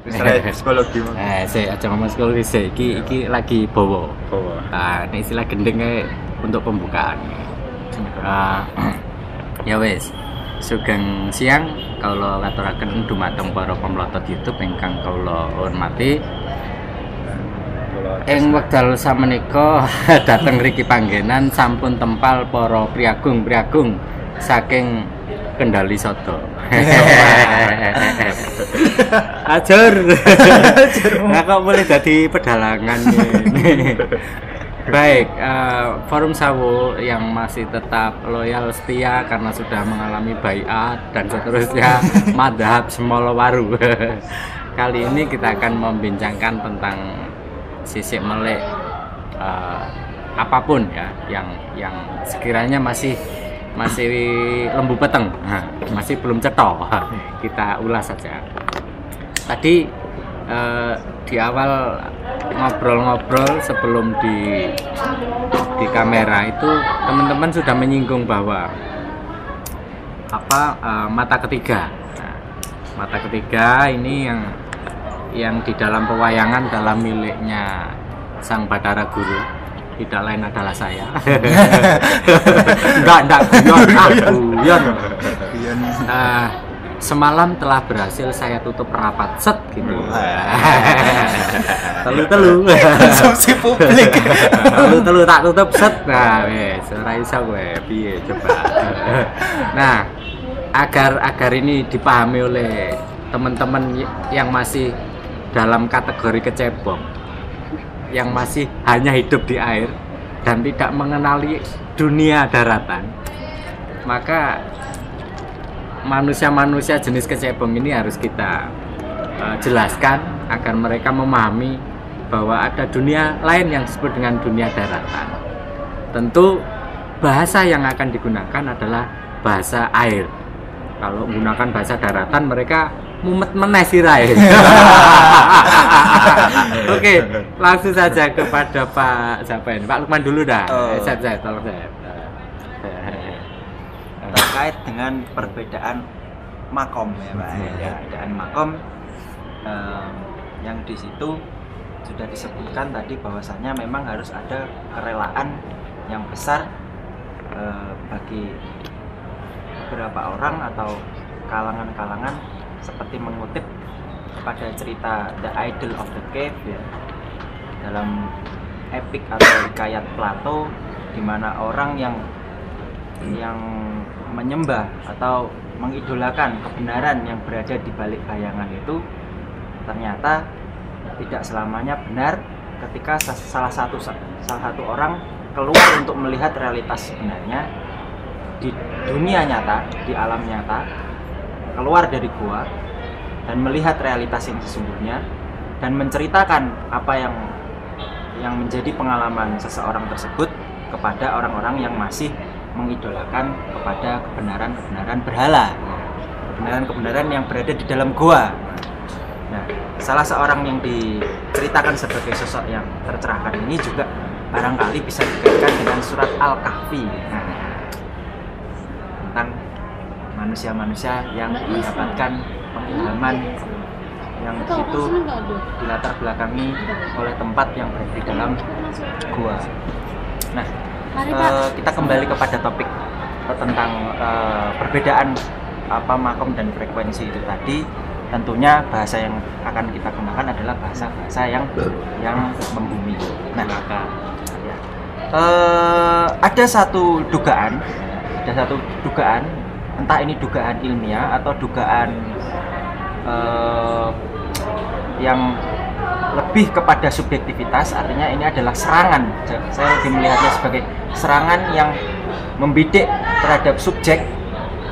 Misalnya psikologi mah. Saya aja ngomong psikologi sih. Iki lagi bowo. Nah, ini istilah gendengnya untuk pembukaan. Ya wes. Sugeng siang kalau ngaturaken dumateng para pemlotot YouTube ingkang kula hormati. Ing wekdal samenika dhateng mriki panggenan sampun tempal para priagung-priagung saking Kendali Soto. Ajur. Nah, kok boleh jadi pedalangan ini. Baik, Forum Sawu yang masih tetap loyal setia karena sudah mengalami baiat dan seterusnya madhab Semolowaru. Kali ini kita akan membincangkan tentang sisik melek apapun ya yang sekiranya masih lembu peteng, masih belum cetok. Kita ulas saja. Tadi di awal ngobrol-ngobrol sebelum di kamera itu teman-teman sudah menyinggung bahwa mata ketiga. Nah, mata ketiga ini yang di dalam pewayangan dalam miliknya Sang Bathara Guru. Tidak lain adalah saya. Enggak guyon. Semalam telah berhasil saya tutup rapat set gitu. Telu konsumsi publik. Telu tak tutup set. Nah, wes ora iso kowe piye coba. Nah, agar ini dipahami oleh teman-teman yang masih dalam kategori kecebong, yang masih hanya hidup di air dan tidak mengenali dunia daratan, maka manusia-manusia jenis kecebong ini harus kita jelaskan agar mereka memahami bahwa ada dunia lain yang disebut dengan dunia daratan. Tentu bahasa yang akan digunakan adalah bahasa air. Kalau menggunakan bahasa daratan mereka mumet meneh sirai. Oke, langsung saja kepada Pak siapa ini? Pak Lukman dulu dah. Saya tolong saya. Terkait dengan perbedaan makom ya Pak. Perbedaan makom yang di situ sudah disebutkan tadi bahwasanya memang harus ada kerelaan yang besar bagi beberapa orang atau kalangan-kalangan, seperti mengutip pada cerita The Idol of the Cave ya, dalam epik atau hikayat Plato, di mana orang yang menyembah atau mengidolakan kebenaran yang berada di balik bayangan itu ternyata tidak selamanya benar ketika salah satu orang keluar untuk melihat realitas sebenarnya di dunia nyata, di alam nyata, keluar dari gua dan melihat realitas yang sesungguhnya dan menceritakan apa yang menjadi pengalaman seseorang tersebut kepada orang-orang yang masih mengidolakan kepada kebenaran berhala, kebenaran yang berada di dalam gua. Nah, salah seorang yang diceritakan sebagai sosok yang tercerahkan ini juga barangkali bisa dikaitkan dengan surat Al-Kahfi. Tentang manusia-manusia yang mendapatkan pengilhaman yang itu dilatar belakangi oleh tempat yang berada di dalam gua. Nah, kita kembali kepada topik tentang perbedaan makom dan frekuensi itu tadi. Tentunya bahasa yang akan kita gunakan adalah bahasa yang membumi. Nah, ada satu dugaan, entah ini dugaan ilmiah atau dugaan yang lebih kepada subjektivitas, artinya ini adalah serangan. Saya lebih melihatnya sebagai serangan yang membidik terhadap subjek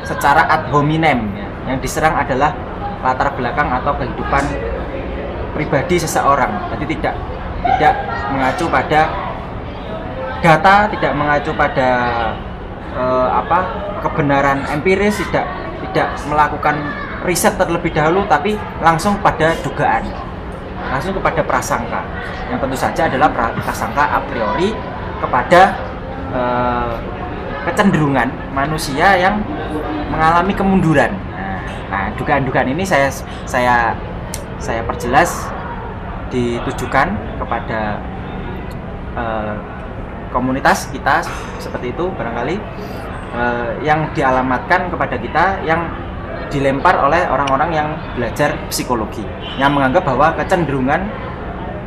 secara ad hominem ya. Yang diserang adalah latar belakang atau kehidupan pribadi seseorang. Jadi tidak mengacu pada data, tidak mengacu pada kebenaran empiris, tidak melakukan riset terlebih dahulu, tapi langsung pada dugaan, langsung kepada prasangka, yang tentu saja adalah prasangka a priori kepada kecenderungan manusia yang mengalami kemunduran. Nah, dugaan-dugaan ini saya saya perjelas ditujukan kepada komunitas kita seperti itu barangkali, yang dialamatkan kepada kita, yang dilempar oleh orang-orang yang belajar psikologi, yang menganggap bahwa kecenderungan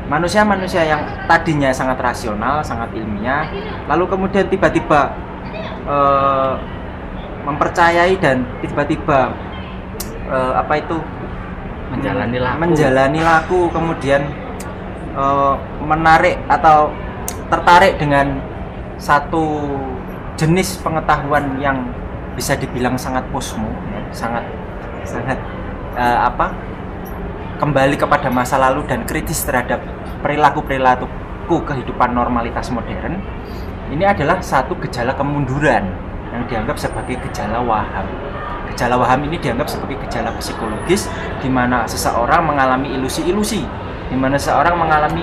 manusia-manusia yang tadinya sangat rasional, sangat ilmiah, lalu kemudian tiba-tiba mempercayai dan tiba-tiba menjalani laku, kemudian menarik atau tertarik dengan satu jenis pengetahuan yang bisa dibilang sangat posmo, ya, sangat kembali kepada masa lalu dan kritis terhadap perilaku kehidupan normalitas modern. Ini adalah satu gejala kemunduran yang dianggap sebagai gejala waham. Gejala waham ini dianggap sebagai gejala psikologis di mana seseorang mengalami ilusi-ilusi, di mana seseorang mengalami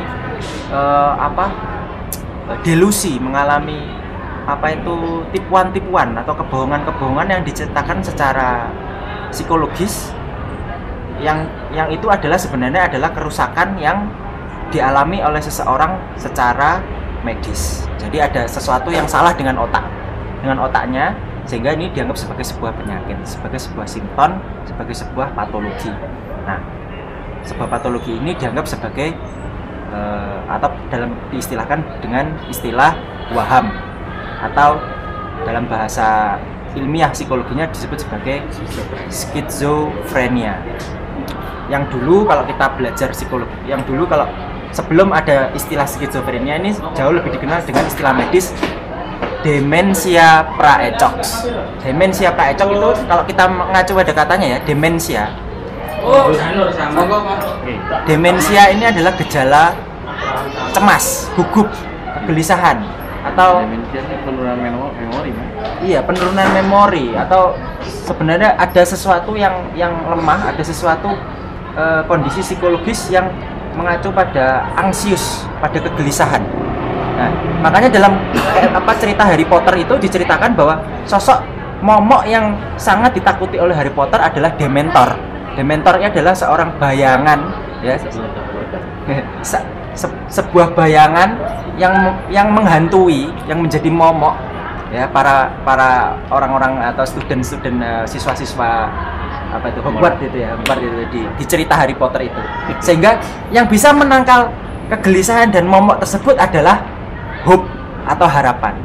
delusi, mengalami tipuan-tipuan atau kebohongan-kebohongan yang diceritakan secara psikologis, yang itu adalah sebenarnya adalah kerusakan yang dialami oleh seseorang secara medis. Jadi ada sesuatu yang salah dengan otaknya, sehingga ini dianggap sebagai sebuah penyakit, sebagai sebuah simptom, sebagai sebuah patologi. Nah, sebuah patologi ini dianggap sebagai atau diistilahkan dengan istilah waham, atau dalam bahasa ilmiah psikologinya disebut sebagai skizofrenia. Yang dulu kalau kita belajar psikologi, kalau sebelum ada istilah skizofrenia ini jauh lebih dikenal dengan istilah medis demensia praecox. Demensia praecox itu kalau kita mengacu pada katanya ya, demensia. Demensia ini adalah gejala cemas, gugup, kegelisahan, atau penurunan memori. Iya, penurunan memori, atau sebenarnya ada sesuatu yang lemah, ada sesuatu kondisi psikologis yang mengacu pada anxious, pada kegelisahan. Nah, makanya dalam cerita Harry Potter itu diceritakan bahwa sosok momok yang sangat ditakuti oleh Harry Potter adalah Dementor. Dementornya adalah seorang bayangan, ya, sebuah bayangan yang menghantui, yang menjadi momok, ya, para orang-orang atau student siswa-siswa Hogwarts itu ya, di cerita Harry Potter itu. Sehingga yang bisa menangkal kegelisahan dan momok tersebut adalah hope atau harapan.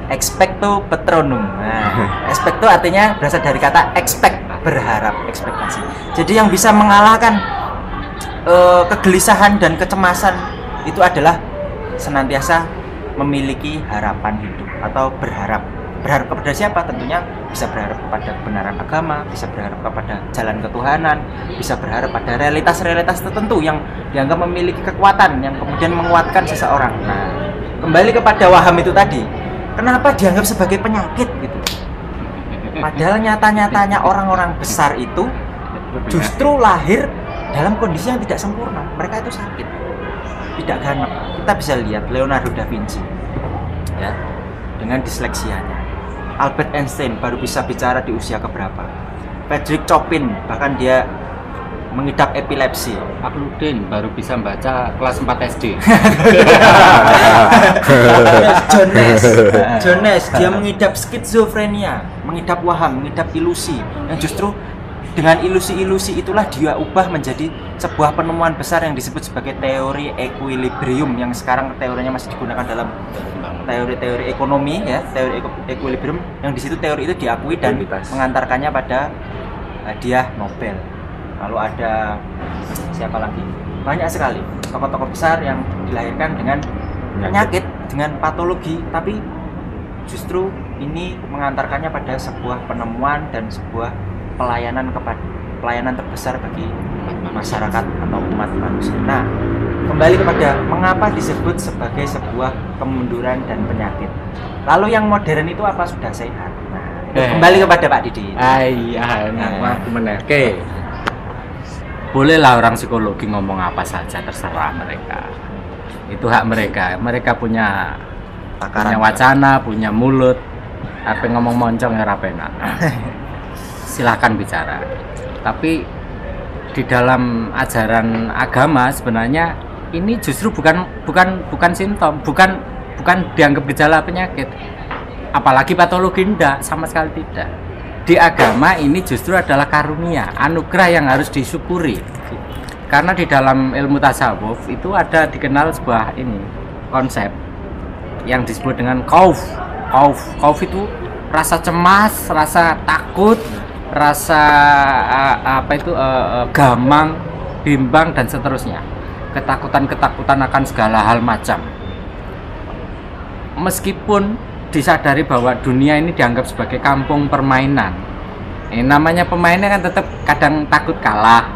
Expecto patronum. Nah, expecto artinya berasal dari kata expect, berharap, ekspektasi. Jadi yang bisa mengalahkan kegelisahan dan kecemasan itu adalah senantiasa memiliki harapan hidup atau berharap. Berharap kepada siapa? Tentunya bisa berharap kepada kebenaran agama, bisa berharap kepada jalan ketuhanan, bisa berharap pada realitas-realitas tertentu yang dianggap memiliki kekuatan yang kemudian menguatkan seseorang. Nah, kembali kepada waham itu tadi, kenapa dianggap sebagai penyakit gitu? Padahal nyata-nyatanya orang-orang besar itu justru lahir dalam kondisi yang tidak sempurna. Mereka itu sakit, tidak ganap. Kita bisa lihat Leonardo da Vinci, ya, dengan disleksianya. Albert Einstein baru bisa bicara di usia keberapa. Frederick Chopin bahkan dia mengidap epilepsi. Akludin baru bisa membaca kelas 4 SD. Jones dia mengidap skizofrenia, mengidap waham, mengidap ilusi, yang justru dengan ilusi-ilusi itulah dia ubah menjadi sebuah penemuan besar yang disebut sebagai teori equilibrium, yang sekarang teorinya masih digunakan dalam teori-teori ekonomi, ya, teori equilibrium, yang di situ teori itu diakui dan mengantarkannya pada hadiah Nobel. Lalu ada siapa lagi? Banyak sekali tokoh-tokoh besar yang dilahirkan dengan penyakit, dengan patologi, tapi justru ini mengantarkannya pada sebuah penemuan dan sebuah pelayanan terbesar bagi masyarakat atau umat manusia. Nah, kembali kepada mengapa disebut sebagai sebuah kemunduran dan penyakit. Lalu yang modern itu apa sudah sehat? Nah, kembali kepada Pak Didi. Oke. Bolehlah orang psikologi ngomong apa saja, terserah mereka. Itu hak mereka. Mereka punya wacana, punya mulut. Apa ngomong moncong ya rapena. Silahkan bicara. Tapi di dalam ajaran agama sebenarnya ini justru bukan simptom, bukan dianggap gejala penyakit, apalagi patologi, enggak, sama sekali tidak. Di agama ini justru adalah karunia, anugerah yang harus disyukuri. Karena di dalam ilmu tasawuf itu ada dikenal sebuah konsep yang disebut dengan khauf. Khauf itu rasa cemas, rasa takut, rasa gamang, bimbang dan seterusnya. Ketakutan akan segala hal macam. Meskipun disadari bahwa dunia ini dianggap sebagai kampung permainan. Namanya pemainnya kan tetap kadang takut kalah,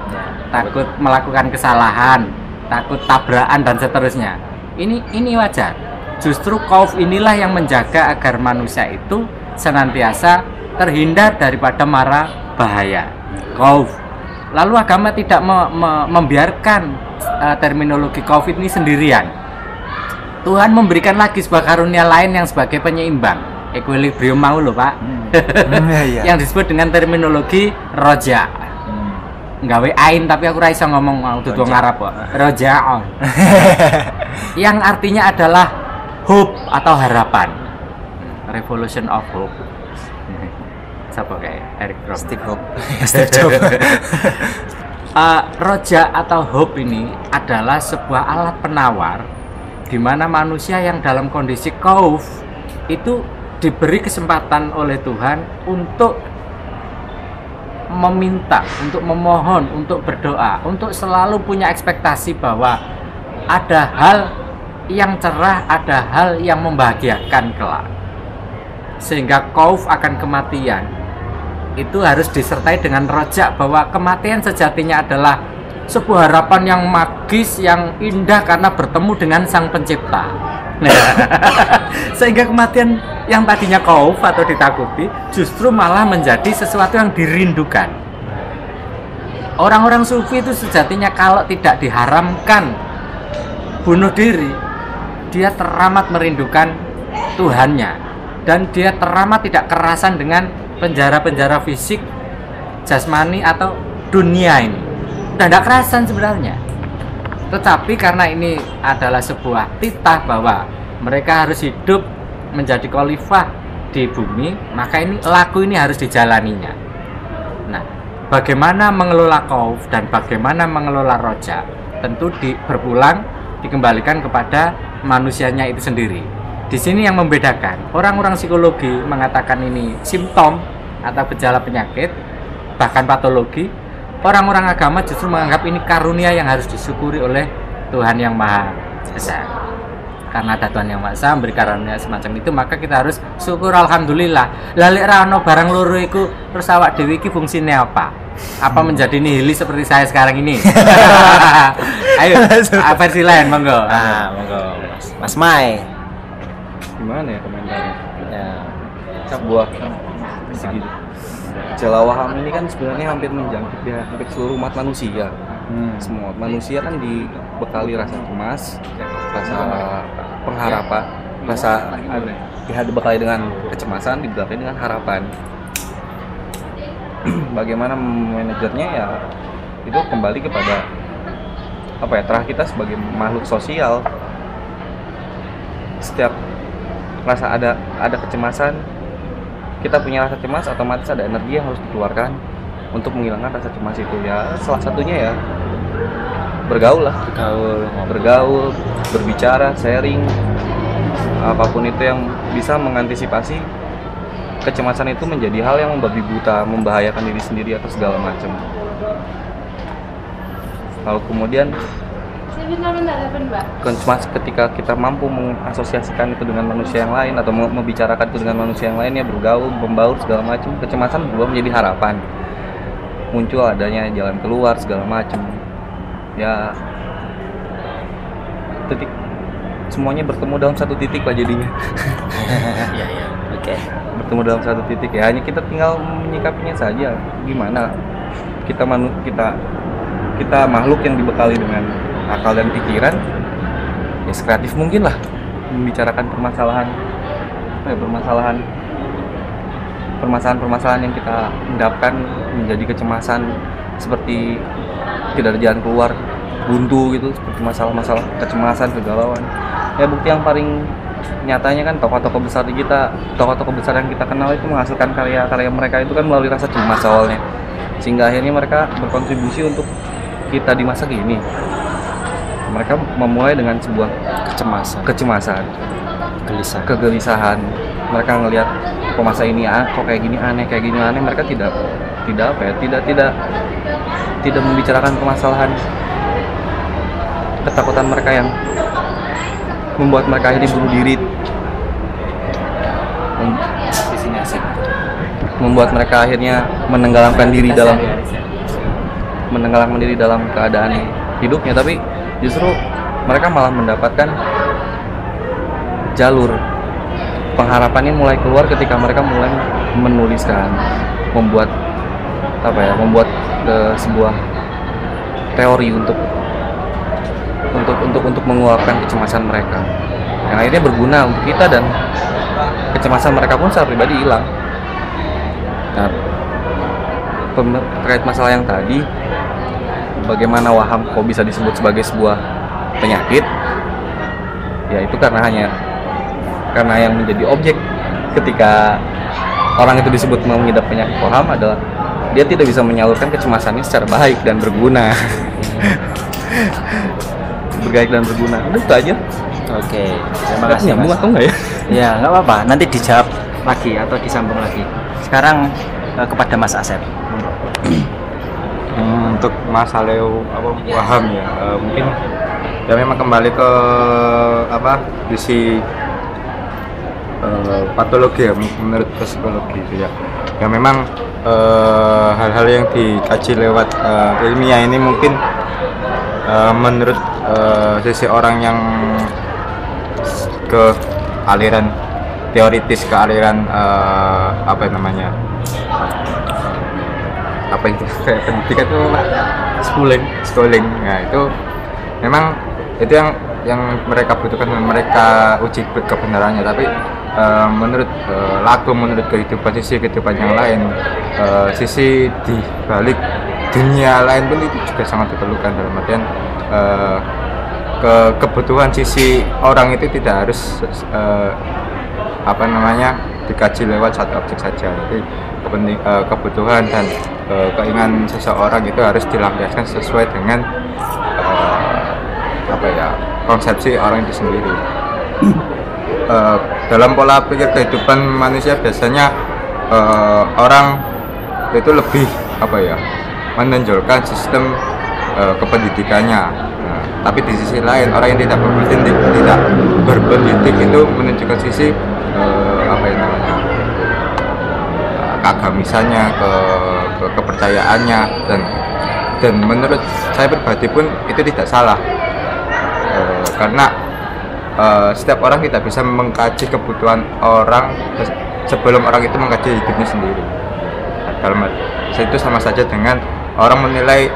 takut melakukan kesalahan, takut tabrakan dan seterusnya. Ini wajar. Justru khauf inilah yang menjaga agar manusia itu senantiasa terhindar daripada mara bahaya. Khauf. Lalu agama tidak membiarkan terminologi khauf ini sendirian. Tuhan memberikan lagi sebuah karunia lain yang sebagai penyeimbang, equilibrium mau loh Pak. Yang disebut dengan terminologi roja. Nggawe ain tapi aku ra iso ngomong mau dudu Arab kok. Rojaon. Yang artinya adalah hope atau harapan. Revolution of hope. Siapa kayak Eric Fromm? Steve Hope. Roja atau hope ini adalah sebuah alat penawar di mana manusia yang dalam kondisi khauf itu diberi kesempatan oleh Tuhan untuk meminta, untuk memohon, untuk berdoa, untuk selalu punya ekspektasi bahwa ada hal yang cerah, ada hal yang membahagiakan kelak. Sehingga khauf akan kematian itu harus disertai dengan roja, bahwa kematian sejatinya adalah sebuah harapan yang magis, yang indah karena bertemu dengan Sang Pencipta. Sehingga kematian yang tadinya khauf atau ditakuti justru malah menjadi sesuatu yang dirindukan. Orang-orang sufi itu sejatinya kalau tidak diharamkan bunuh diri, dia teramat merindukan Tuhannya, dan dia teramat tidak kerasan dengan penjara-penjara fisik, jasmani atau dunia ini. Tidak kerasan sebenarnya, tetapi karena ini adalah sebuah titah bahwa mereka harus hidup menjadi khalifah di bumi, maka laku ini harus dijalaninya. Nah, bagaimana mengelola khauf dan bagaimana mengelola roja tentu berpulang dikembalikan kepada manusianya itu sendiri. Di sini yang membedakan, orang-orang psikologi mengatakan ini simptom atau gejala penyakit, bahkan patologi. Orang-orang agama justru menganggap ini karunia yang harus disyukuri oleh Tuhan yang Maha Esa. Karena ada Tuhan yang Maha Esa memberi karunia semacam itu, maka kita harus syukur alhamdulillah. Lalik rano barang loro iku terus awak dhewe iki fungsine apa? Apa menjadi nihilis seperti saya sekarang ini? Ayo, versi lain monggo. Monggo Mas Mai. Gimana ya komentarnya? Ya, Sebuah gejala waham ini kan sebenarnya hampir menjangkit ya, hampir seluruh umat manusia. Semua manusia kan dibekali rasa cemas, rasa pengharapan, dibekali dengan kecemasan, dibekali dengan harapan. Bagaimana manajernya ya itu kembali kepada terah kita sebagai makhluk sosial. Setiap rasa ada kecemasan, kita punya rasa cemas, otomatis ada energi yang harus dikeluarkan untuk menghilangkan rasa cemas itu. Ya salah satunya ya bergaul, berbicara, sharing, apapun itu yang bisa mengantisipasi kecemasan itu menjadi hal yang membabi buta, membahayakan diri sendiri atau segala macam. Lalu kemudian cemas ketika kita mampu mengasosiasikan itu dengan manusia yang lain atau membicarakan itu dengan manusia yang lain, ya bergaul, membaur segala macam, kecemasan berubah menjadi harapan, muncul adanya jalan keluar segala macam. Ya titik semuanya bertemu dalam satu titik lah jadinya. Oke. Bertemu dalam satu titik, ya hanya kita tinggal menyikapinya saja. Gimana kita makhluk yang dibekali dengan akal dan pikiran, ya sekreatif mungkin lah permasalahan-permasalahan yang kita endapkan menjadi kecemasan seperti tidak ada jalan keluar, buntu gitu, seperti masalah-masalah kecemasan, kegalauan. Ya bukti yang paling nyatanya kan tokoh-tokoh besar di kita, tokoh-tokoh besar yang kita kenal itu menghasilkan karya-karya mereka itu kan melalui rasa cemas awalnya, sehingga akhirnya mereka berkontribusi untuk kita di masa kini. Mereka memulai dengan sebuah kecemasan, kegelisahan. Mereka ngelihat kok masa ini kok kayak gini aneh, mereka tidak membicarakan permasalahan, ketakutan mereka yang membuat mereka akhirnya bunuh diri, membuat mereka akhirnya menenggelamkan diri dalam keadaan hidupnya. Tapi justru mereka malah mendapatkan jalur pengharapannya mulai keluar ketika mereka mulai menuliskan, membuat sebuah teori untuk mengeluarkan kecemasan mereka yang akhirnya berguna untuk kita, dan kecemasan mereka pun secara pribadi hilang. Nah, terkait masalah yang tadi, bagaimana waham kok bisa disebut sebagai sebuah penyakit, ya itu karena yang menjadi objek ketika orang itu disebut mengidap penyakit waham adalah dia tidak bisa menyalurkan kecemasannya secara baik dan berguna. Udah itu aja. Oke, terima kasih nyambung Mas. atau enggak ya? Ya nggak apa-apa, nanti dijawab lagi atau disambung lagi. Sekarang kepada Mas Asep. Untuk masalah waham ya, mungkin ya memang kembali ke sisi patologi ya, menurut psikologi itu ya. Ya memang hal-hal yang dikaji lewat ilmiah ini mungkin menurut sisi orang yang ke aliran teoritis, ke aliran kayak pendidikan itu schooling. Nah itu memang itu yang mereka butuhkan, mereka uji kebenarannya. Tapi menurut sisi kehidupan yang lain, sisi di balik dunia lain pun itu juga sangat diperlukan, dalam artian kebutuhan sisi orang itu tidak harus dikaji lewat satu objek saja. Jadi kebutuhan dan keinginan seseorang itu harus dilampiaskan sesuai dengan konsepsi orang itu sendiri. Dalam pola pikir kehidupan manusia biasanya orang itu lebih menonjolkan sistem kependidikannya. Tapi di sisi lain orang yang tidak berpendidik itu menunjukkan sisi keagamisannya, kepercayaannya, dan menurut saya pribadi pun itu tidak salah, karena setiap orang tidak bisa mengkaji kebutuhan orang sebelum orang itu mengkaji hidupnya sendiri. Dalam itu sama saja dengan orang menilai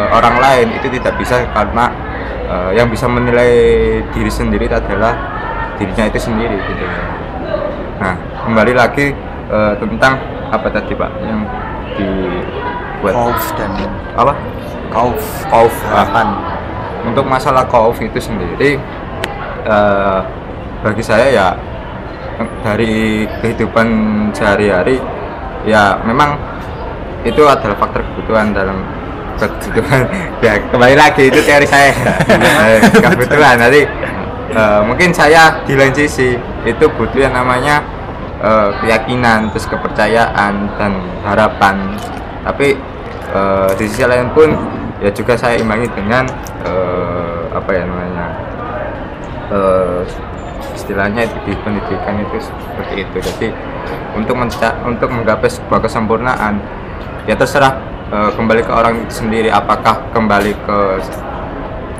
orang lain itu tidak bisa, karena yang bisa menilai diri sendiri adalah dirinya itu sendiri gitu. Nah, kembali lagi tentang apa tadi Pak yang dibuat Kauf harapan. Untuk masalah Kauf itu sendiri bagi saya ya dari kehidupan sehari-hari ya memang itu adalah faktor kebutuhan dalam kebutuhan. Ya kembali lagi itu teori saya. Kebutuhan nanti mungkin saya di lain sisi itu butuh yang namanya keyakinan, terus kepercayaan dan harapan. Tapi di sisi lain pun ya juga saya imbangi dengan istilahnya di pendidikan itu seperti itu. Jadi untuk menggapai sebuah kesempurnaan ya terserah kembali ke orang sendiri, apakah kembali ke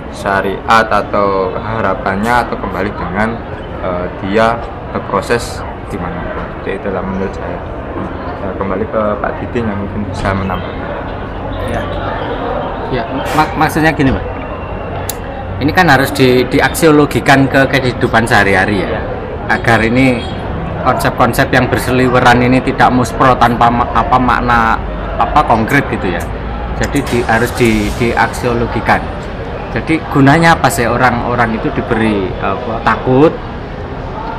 syariat atau harapannya, atau kembali dengan dia berproses gimana. Jadi itulah menurut saya. Kembali ke Pak Didin yang mungkin bisa menambahkan. Ya, maksudnya gini Pak, ini kan harus diaksiologikan ke kehidupan sehari-hari ya, agar ini konsep-konsep yang berseliweran ini tidak muspro tanpa makna konkret gitu ya. Jadi harus diaksiologikan. Jadi gunanya apa sih orang-orang itu diberi takut?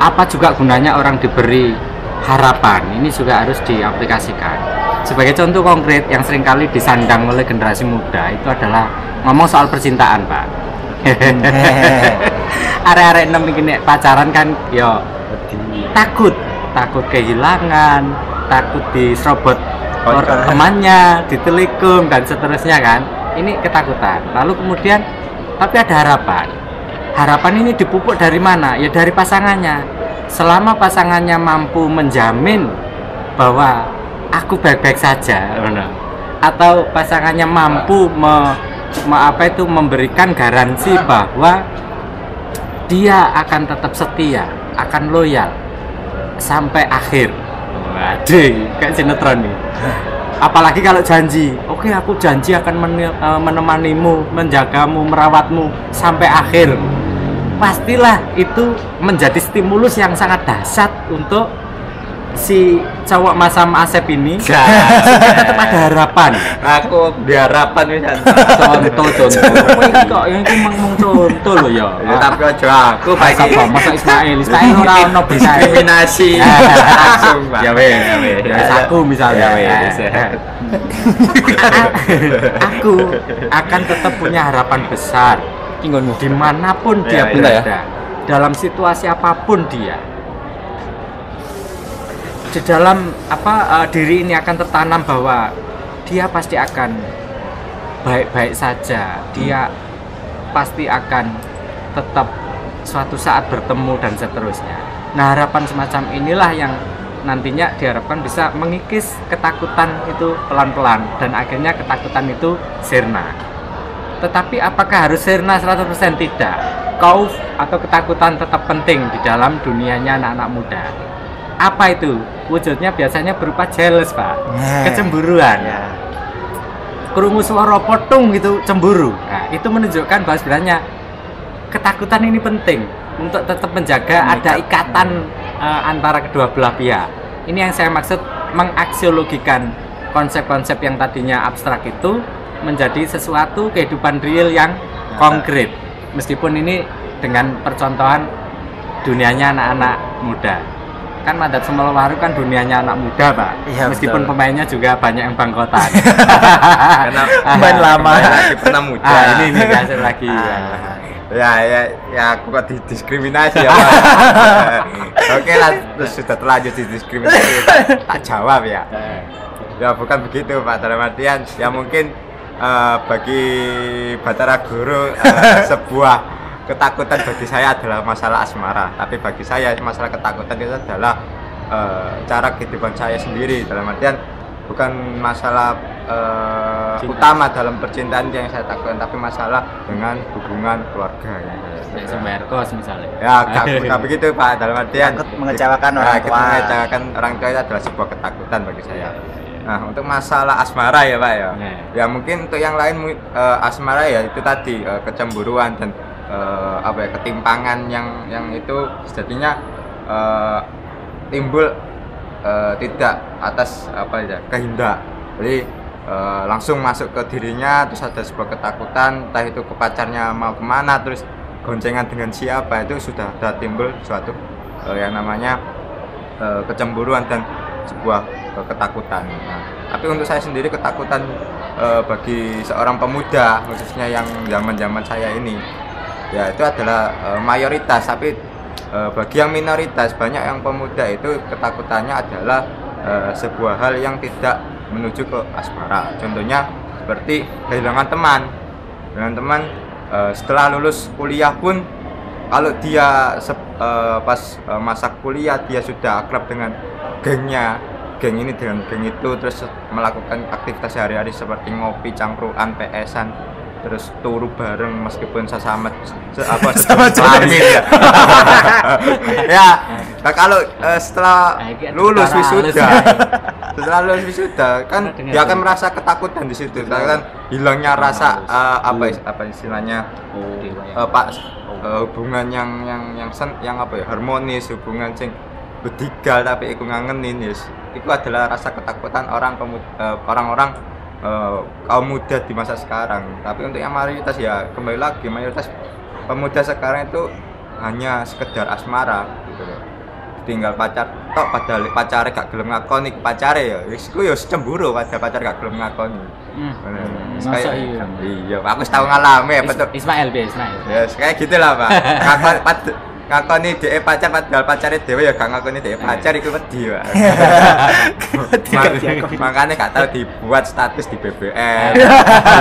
Apa juga gunanya orang diberi harapan? Ini juga harus diaplikasikan. Sebagai contoh konkret yang seringkali disandang oleh generasi muda itu adalah ngomong soal percintaan, Pak. Arek-arek enam ini pacaran kan yo takut kehilangan, takut diserobot temannya, ditelikum dan seterusnya kan. Ini ketakutan. Lalu kemudian tapi ada harapan. Harapan ini dipupuk dari mana? Ya dari pasangannya. Selama pasangannya mampu menjamin bahwa aku baik-baik saja, atau pasangannya mampu memberikan garansi bahwa dia akan tetap setia, akan loyal sampai akhir. Waduh, kayak sinetron nih. Apalagi kalau janji, oke, aku janji akan menemanimu, menjagamu, merawatmu sampai akhir. Pastilah itu menjadi stimulus yang sangat dahsyat untuk si cowok Masam Asep ini. Tetap ada harapan. Aku diharapan misalnya. Contoh. Ini kok yang itu ngomong contoh loh ya. Tapi aja aku Masa apa? Masa Ismail ora ono diskriminasi. Langsung, Pak. Ya weh. Aku misalnya. Aku akan tetap punya harapan besar. Dimanapun dia berada, dalam situasi apapun dia, di dalam diri ini akan tertanam bahwa dia pasti akan baik-baik saja, dia pasti akan tetap suatu saat bertemu dan seterusnya. Nah, harapan semacam inilah yang nantinya diharapkan bisa mengikis ketakutan itu pelan-pelan dan akhirnya ketakutan itu sirna. Tetapi apakah harus sirna 100%? Tidak. Khauf atau ketakutan tetap penting di dalam dunianya anak-anak muda. Apa itu? Wujudnya biasanya berupa jealous, Pak. Kecemburuan. Krungu suara potung gitu, cemburu. Nah, itu menunjukkan bahwa sebenarnya ketakutan ini penting untuk tetap menjaga ada ikatan antara kedua belah pihak. Ini yang saya maksud mengaksiologikan konsep-konsep yang tadinya abstrak itu menjadi sesuatu kehidupan real yang konkret. Meskipun ini dengan percontohan dunianya anak-anak muda. Kan Mandat Semelowaru kan dunianya anak muda, Pak. Iya, meskipun betul. pemainnya juga banyak yang bangkotan. Karena Main lama. lagi pernah muda. Ini hasil lagi. Ya aku kok didiskriminasi ya, Pak. Oke lah, terus sudah terlanjur didiskriminasi. Tak jawab ya. Ya bukan begitu, Pak. Dalam artian ya mungkin bagi Batara Guru sebuah ketakutan bagi saya adalah masalah asmara, tapi bagi saya masalah ketakutan itu adalah cara kehidupan saya sendiri. Dalam artian bukan masalah utama dalam percintaan yang saya takutkan, tapi masalah dengan hubungan keluarga ya. Semerkos misalnya. Ya nggak begitu, Pak. Dalam artian Takut mengecewakan orang tua. mengecewakan orang tua itu adalah sebuah ketakutan bagi saya. Nah, untuk masalah asmara ya, Pak ya. Ya mungkin untuk yang lain asmara ya itu tadi kecemburuan dan ketimpangan yang itu sejatinya timbul tidak atas kehendak. Jadi langsung masuk ke dirinya, terus ada sebuah ketakutan, entah itu ke pacarnya mau kemana, terus goncengan dengan siapa, itu sudah ada timbul suatu yang namanya kecemburuan dan sebuah ketakutan. Nah, tapi untuk saya sendiri ketakutan bagi seorang pemuda khususnya yang zaman saya ini ya itu adalah mayoritas, tapi bagi yang minoritas banyak yang pemuda itu ketakutannya adalah sebuah hal yang tidak menuju ke asmara. Contohnya seperti kehilangan teman. Dengan teman setelah lulus kuliah pun kalau dia pas masa kuliah dia sudah akrab dengan gengnya, geng ini dengan geng itu, terus melakukan aktivitas sehari-hari seperti ngopi, cangkruan, PS-an, terus turu bareng meskipun sesama kelamin ya. Ya, nah kalau setelah lulus wisuda kan dia akan merasa ketakutan di situ, kan hilangnya rasa apa istilahnya hubungan yang harmonis, hubungan sing bedigal tapi iku ngangenin yes. Itu adalah rasa ketakutan orang-orang kaum muda di masa sekarang. Tapi untuk yang mayoritas ya kembali lagi mayoritas pemuda sekarang itu hanya sekedar asmara gitu loh. Tinggal pacar tok padahal pacare gak gelem ngakoni pacare ya. Wis ku ya cemburu padahal pacar gak gelem ngakoni. Masa iya? Iya, aku tahu ngalami ya betul. Ismail. Ya, kayak gitulah, Pak. Ngakoni dhek pacar padahal pacare dhewe ya gak ngakoni dhek pacar iku wedi, Pak. Makanya gak tahu dibuat status di BBM, di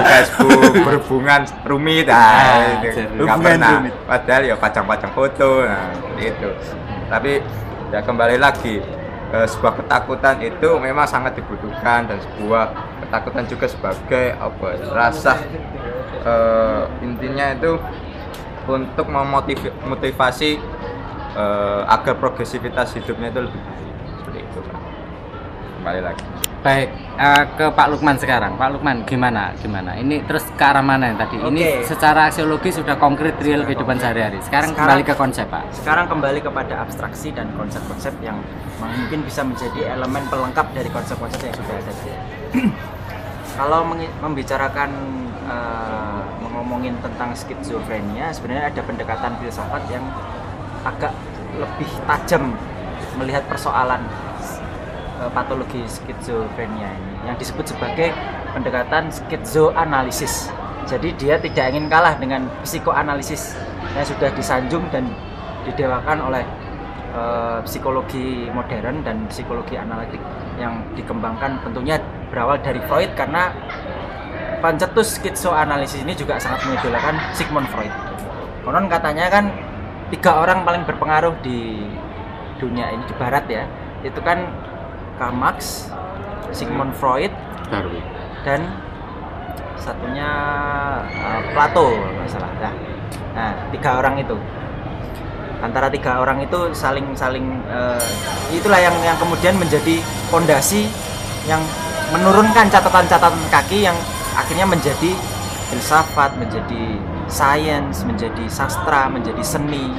Facebook, berhubungan rumit gak pernah. Padahal ya pajang-pajang foto, nah itu. Tapi ya kembali lagi sebuah ketakutan itu memang sangat dibutuhkan dan sebuah ketakutan juga sebagai rasa intinya itu untuk memotivasi agar progresivitas hidupnya itu lebih seperti itu Pak. Kembali lagi. Baik, ke Pak Lukman sekarang. Pak Lukman gimana? Ini terus ke arah mana yang tadi? Ini secara aksiologis sudah konkret real kehidupan sehari-hari. Sekarang kembali ke konsep, Pak. Sekarang kembali kepada abstraksi dan konsep-konsep yang mungkin bisa menjadi elemen pelengkap dari konsep-konsep yang sudah ada. Kalau membicarakan ngomongin tentang skizofrenia, sebenarnya ada pendekatan filsafat yang agak lebih tajam melihat persoalan patologi skizofrenia ini yang disebut sebagai pendekatan skizoanalisis. Jadi dia tidak ingin kalah dengan psikoanalisis yang sudah disanjung dan didewakan oleh psikologi modern dan psikologi analitik yang dikembangkan tentunya berawal dari Freud, karena pencetus skizoanalisis ini juga sangat mengidolakan Sigmund Freud. Konon katanya kan 3 orang paling berpengaruh di dunia ini di barat ya, itu kan Karl Marx, Sigmund Freud, dan satunya Plato masalah. Nah, 3 orang itu. Antara 3 orang itu saling itulah yang kemudian menjadi fondasi yang menurunkan catatan-catatan kaki yang akhirnya menjadi filsafat, menjadi sains, menjadi sastra, menjadi seni.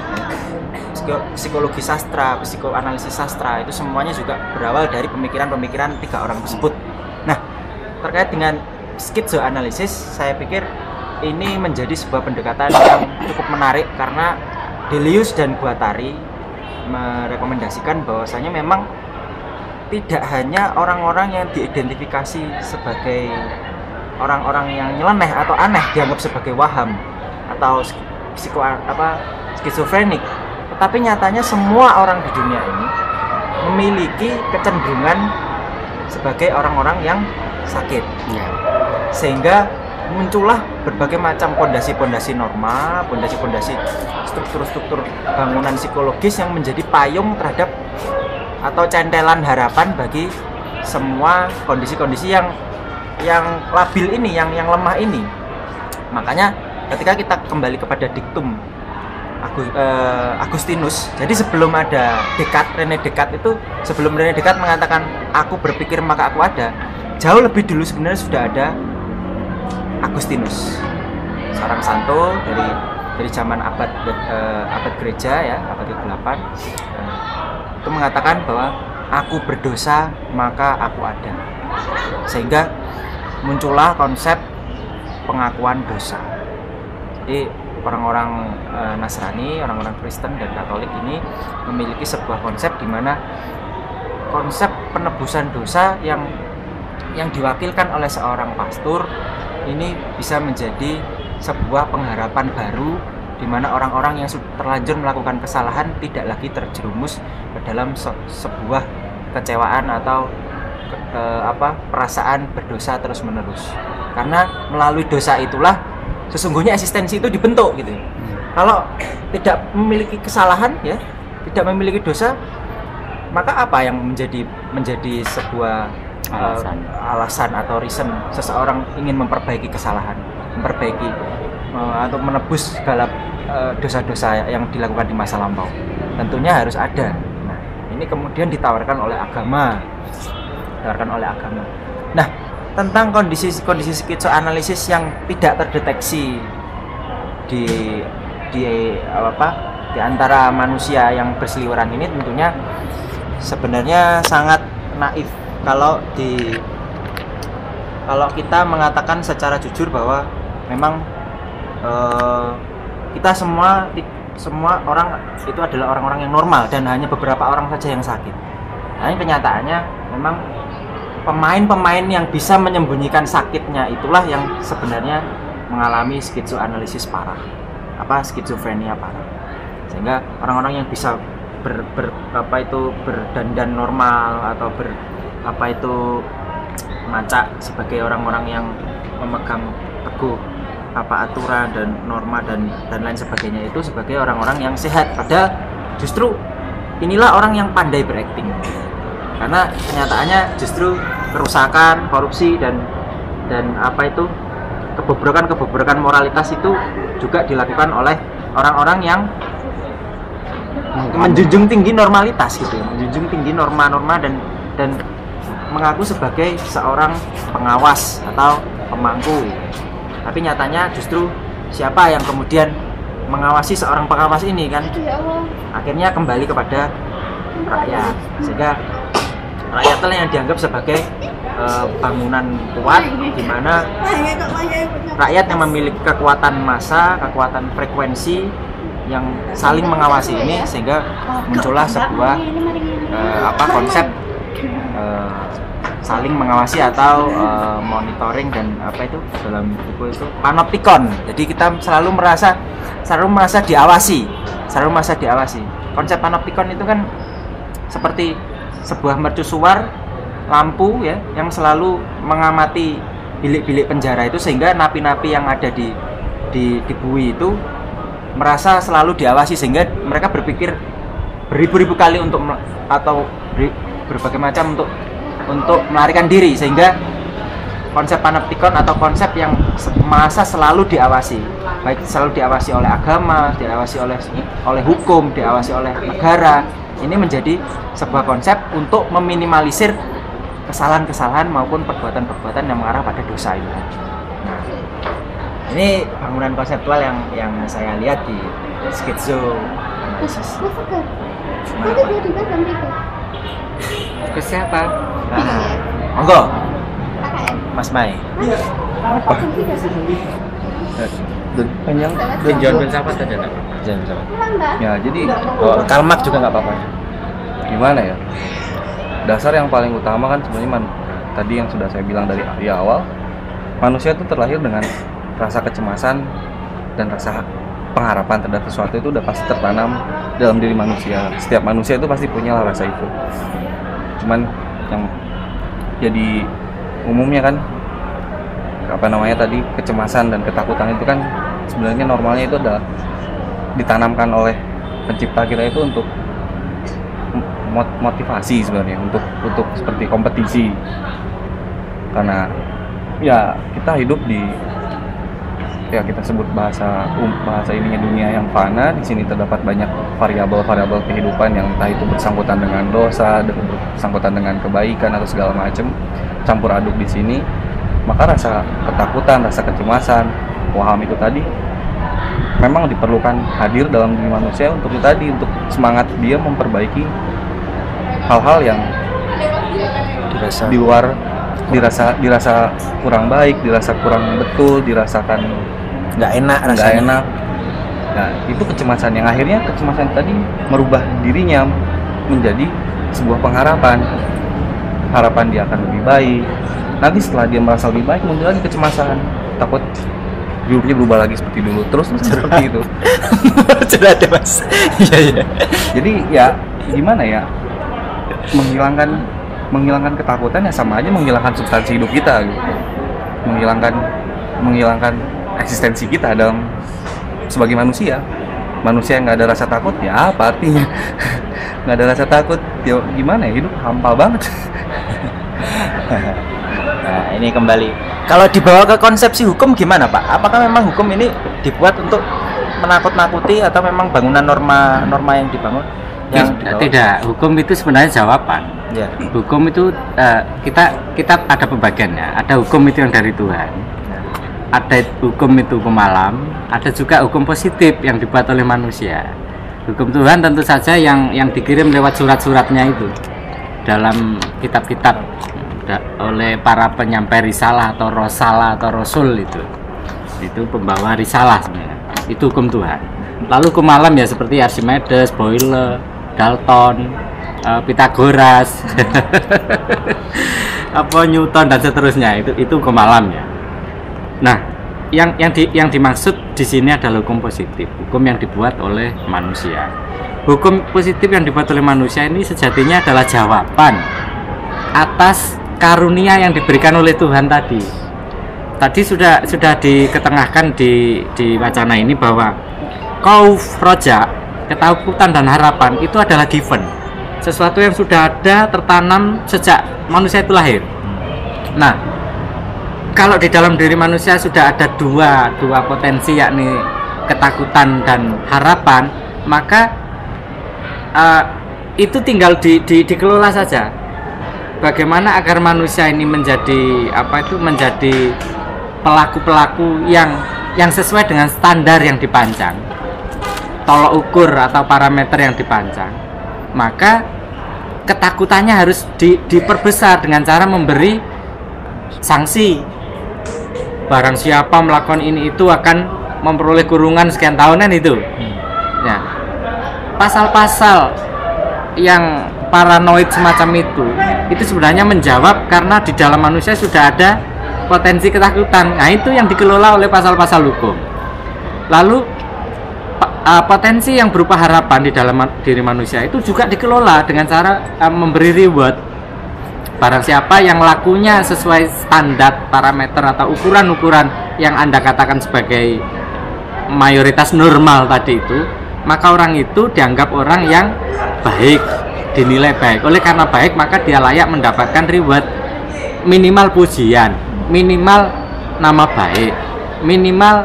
Psikologi sastra, psikoanalisis sastra itu semuanya juga berawal dari pemikiran-pemikiran 3 orang tersebut. Nah, terkait dengan skizoanalisis, saya pikir ini menjadi sebuah pendekatan yang cukup menarik karena Deleuze dan Guattari merekomendasikan bahwasanya memang tidak hanya orang-orang yang diidentifikasi sebagai orang-orang yang nyeleneh atau aneh dianggap sebagai waham atau skizofrenik, tetapi nyatanya semua orang di dunia ini memiliki kecenderungan sebagai orang-orang yang sakit. Sehingga muncullah berbagai macam pondasi-pondasi norma, pondasi-pondasi struktur-struktur bangunan psikologis yang menjadi payung terhadap atau centelan harapan bagi semua kondisi-kondisi yang labil ini, yang lemah ini. Makanya ketika kita kembali kepada diktum Agustinus, jadi sebelum ada René Descartes itu, sebelum René Descartes mengatakan aku berpikir maka aku ada, jauh lebih dulu sebenarnya sudah ada Agustinus, seorang santo dari zaman abad gereja ya, abad ke-8, itu mengatakan bahwa aku berdosa maka aku ada, sehingga muncullah konsep pengakuan dosa. Jadi orang-orang Nasrani, orang-orang Kristen dan Katolik ini memiliki sebuah konsep di mana konsep penebusan dosa yang diwakilkan oleh seorang pastor ini bisa menjadi sebuah pengharapan baru di mana orang-orang yang sudah terlanjur melakukan kesalahan tidak lagi terjerumus ke dalam sebuah kecewaan atau perasaan berdosa terus-menerus. Karena melalui dosa itulah sesungguhnya eksistensi itu dibentuk gitu. Kalau tidak memiliki kesalahan ya, tidak memiliki dosa, maka apa yang menjadi sebuah alasan atau reason seseorang ingin memperbaiki kesalahan, memperbaiki atau menebus segala dosa-dosa yang dilakukan di masa lampau? Tentunya harus ada. Nah, ini kemudian ditawarkan oleh agama. Nah, tentang kondisi skizoanalisis yang tidak terdeteksi di antara manusia yang berseliweran ini, tentunya sebenarnya sangat naif kalau kita mengatakan secara jujur bahwa memang kita semua orang itu adalah orang-orang yang normal dan hanya beberapa orang saja yang sakit. Nah, ini kenyataannya memang pemain-pemain yang bisa menyembunyikan sakitnya itulah yang sebenarnya mengalami skizofrenia parah, skizofrenia parah. Sehingga orang-orang yang bisa berdandan normal atau macak sebagai orang-orang yang memegang teguh aturan dan norma dan lain sebagainya itu sebagai orang-orang yang sehat, padahal justru inilah orang yang pandai berakting, karena kenyataannya justru kerusakan, korupsi dan kebobrokan moralitas itu juga dilakukan oleh orang-orang yang menjunjung tinggi normalitas gitu ya, menjunjung tinggi norma-norma dan mengaku sebagai seorang pengawas atau pemangku. Tapi nyatanya justru siapa yang kemudian mengawasi seorang pengawas ini kan akhirnya kembali kepada rakyat, sehingga rakyatlah yang dianggap sebagai bangunan kuat di mana rakyat yang memiliki kekuatan massa, kekuatan frekuensi yang saling mengawasi ini, sehingga muncullah sebuah konsep saling mengawasi atau monitoring dan dalam buku itu panoptikon. Jadi kita selalu merasa diawasi. Konsep panoptikon itu kan seperti sebuah mercusuar lampu ya yang selalu mengamati bilik-bilik penjara itu, sehingga napi-napi yang ada di bui itu merasa selalu diawasi, sehingga mereka berpikir beribu-ribu kali berbagai macam untuk melarikan diri, sehingga konsep panoptikon atau konsep yang masa selalu diawasi, baik selalu diawasi oleh agama, diawasi oleh hukum, diawasi oleh negara. Ini menjadi sebuah konsep untuk meminimalisir kesalahan-kesalahan maupun perbuatan-perbuatan yang mengarah pada dosa itu. Nah, ini bangunan konseptual yang saya lihat di Skizoanalisis. Ke siapa? Monggo, Mas Mai. Panjang Tinjauan filsafat aja nak. ya, jadi Karl Marx juga nggak apa-apa. gimana ya, dasar yang paling utama kan sebenarnya tadi yang sudah saya bilang dari awal, manusia itu terlahir dengan rasa kecemasan dan rasa pengharapan terhadap sesuatu itu udah pasti tertanam dalam diri manusia. Setiap manusia itu pasti punya lah rasa itu. Cuman yang jadi umumnya kan tadi kecemasan dan ketakutan itu kan sebenarnya normalnya itu adalah ditanamkan oleh pencipta kita itu untuk motivasi sebenarnya, untuk seperti kompetisi, karena ya kita hidup di kita sebut bahasa ininya dunia yang fana. Di sini terdapat banyak variabel kehidupan yang entah itu bersangkutan dengan dosa, bersangkutan dengan kebaikan atau segala macam campur aduk di sini. Maka rasa ketakutan, rasa kecemasan, waham itu tadi memang diperlukan hadir dalam diri manusia untuk semangat dia memperbaiki hal-hal yang dirasa kurang baik, dirasa kurang betul, dirasakan nggak enak. Nah, itu kecemasan yang akhirnya tadi merubah dirinya menjadi sebuah pengharapan. Harapan dia akan lebih baik. Nanti setelah dia merasa lebih baik, muncul lagi kecemasan, takut hidupnya berubah lagi seperti dulu, terus seperti itu. Sudah ada Mas. Iya. Jadi ya gimana ya, menghilangkan ketakutan ya sama aja menghilangkan substansi hidup kita gitu. Menghilangkan eksistensi kita dalam sebagai manusia yang nggak ada rasa takut, ya apa artinya? Nggak ada rasa takut, ya gimana ya, hidup hampa banget. Nah, ini kembali. Kalau dibawa ke konsepsi hukum gimana, Pak? Apakah memang hukum ini dibuat untuk menakut-nakuti atau memang bangunan norma yang dibangun? Tidak, hukum itu sebenarnya jawaban. Ya. Hukum itu kita ada pembagiannya. Ada hukum itu yang dari Tuhan. Ada hukum itu hukum alam, ada juga hukum positif yang dibuat oleh manusia. Hukum Tuhan tentu saja yang dikirim lewat surat-suratnya itu dalam kitab-kitab oleh para penyampai risalah atau rosalah atau rasul itu pembawa risalah sebenarnya. Itu hukum Tuhan. Lalu hukum alam ya seperti Archimedes, Boyle, Dalton, Pythagoras, Newton dan seterusnya itu hukum alam ya. Nah, yang dimaksud di sini adalah hukum positif, hukum yang dibuat oleh manusia. Hukum positif yang dibuat oleh manusia ini sejatinya adalah jawaban atas karunia yang diberikan oleh Tuhan tadi. Tadi sudah diketengahkan di wacana ini bahwa Khauf, roja, ketakutan dan harapan itu adalah given, sesuatu yang sudah ada tertanam sejak manusia itu lahir. Nah, kalau di dalam diri manusia sudah ada dua potensi, yakni ketakutan dan harapan, maka itu tinggal dikelola saja. Bagaimana agar manusia ini menjadi menjadi pelaku-pelaku yang sesuai dengan standar yang dipancang, tolok ukur atau parameter yang dipancang. Maka ketakutannya harus diperbesar dengan cara memberi sanksi. Barang siapa melakukan ini itu akan memperoleh kurungan sekian tahunan itu. Nah, pasal-pasal yang paranoid semacam itu sebenarnya menjawab karena di dalam manusia sudah ada potensi ketakutan. Nah, itu yang dikelola oleh pasal-pasal hukum. Lalu potensi yang berupa harapan di dalam diri manusia itu juga dikelola dengan cara memberi reward. Barang siapa yang lakunya sesuai standar, parameter atau ukuran-ukuran yang Anda katakan sebagai mayoritas normal tadi itu, maka orang itu dianggap orang yang baik, dinilai baik. Oleh karena baik, maka dia layak mendapatkan reward, minimal pujian, minimal nama baik, minimal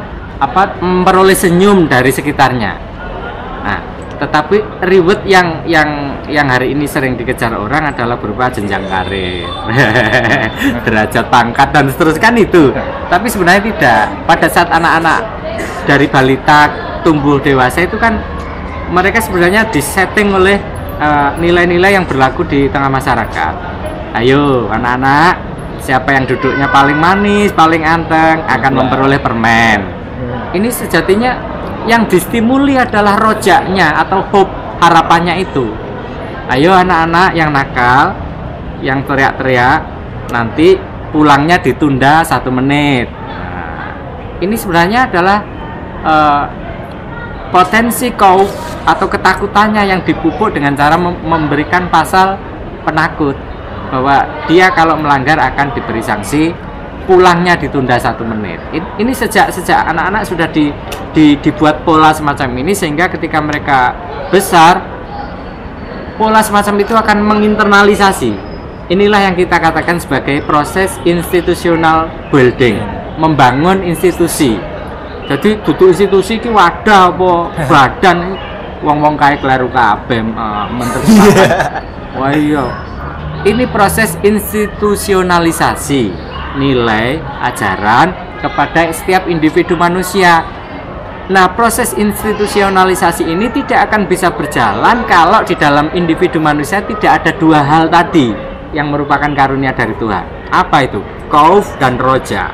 memperoleh senyum dari sekitarnya. Nah, tetapi reward yang hari ini sering dikejar orang adalah berupa jenjang karir, derajat pangkat dan seterusnya kan itu. Tapi sebenarnya tidak. Pada saat anak-anak dari balita tumbuh dewasa itu kan mereka sebenarnya disetting oleh nilai-nilai yang berlaku di tengah masyarakat. Ayo anak-anak, siapa yang duduknya paling manis, paling anteng akan memperoleh permen. Ini sejatinya yang distimuli adalah rojaknya atau hope, harapannya itu. Ayo anak-anak yang nakal, yang teriak-teriak, nanti pulangnya ditunda 1 menit. Nah, ini sebenarnya adalah potensi khauf atau ketakutannya yang dipupuk dengan cara memberikan pasal penakut bahwa dia kalau melanggar akan diberi sanksi, pulangnya ditunda 1 menit. Ini sejak anak-anak sudah dibuat pola semacam ini, sehingga ketika mereka besar pola semacam itu akan menginternalisasi. Inilah yang kita katakan sebagai proses institutional building, membangun institusi. Jadi duduk institusi ki wadah apa badan wong-wong kae kleru kabeh menteri. Wah iya. Ini proses institusionalisasi nilai ajaran kepada setiap individu manusia. Nah, proses institusionalisasi ini tidak akan bisa berjalan kalau di dalam individu manusia tidak ada 2 hal tadi yang merupakan karunia dari Tuhan. Apa itu? Khauf dan roja.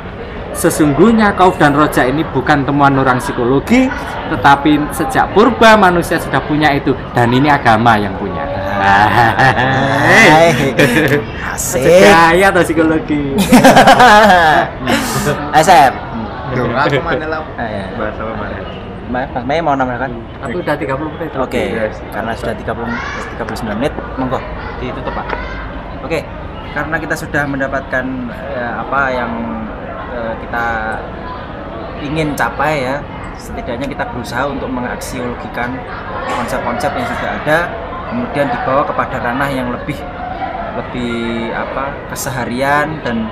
Sesungguhnya khauf dan roja ini bukan temuan orang psikologi, tetapi sejak purba manusia sudah punya itu, dan ini agama yang punya. Asik. Gaya atau psikologi? Asep. Aku mana lah? Bahas apa Mas Mei mau nambahkan? Aku udah 30 menit. Oke, karena sudah 39 menit, monggo ditutup Pak. Oke, karena kita sudah mendapatkan apa yang kita ingin capai ya, setidaknya kita berusaha untuk mengaksiologikan konsep-konsep yang sudah ada, kemudian dibawa kepada ranah yang lebih keseharian, dan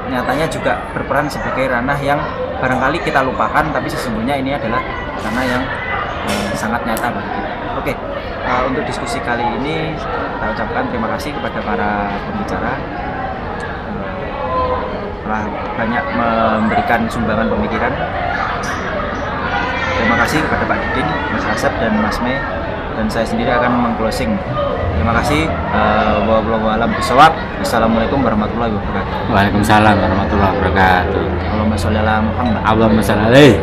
nyatanya juga berperan sebagai ranah yang barangkali kita lupakan, tapi sesungguhnya ini adalah ranah yang sangat nyata bagi kita. Oke, untuk diskusi kali ini kita ucapkan terima kasih kepada para pembicara, telah banyak memberikan sumbangan pemikiran. Terima kasih kepada Pak Didin, Mas Asep, dan Mas Mei dan saya sendiri akan mengclosing. Terima kasih. Wallahu a'lam bishawab. Assalamualaikum warahmatullahi wabarakatuh. Waalaikumsalam warahmatullahi wabarakatuh. Allahumma sholli ala Muhammad. Allahumma sholli alaihi.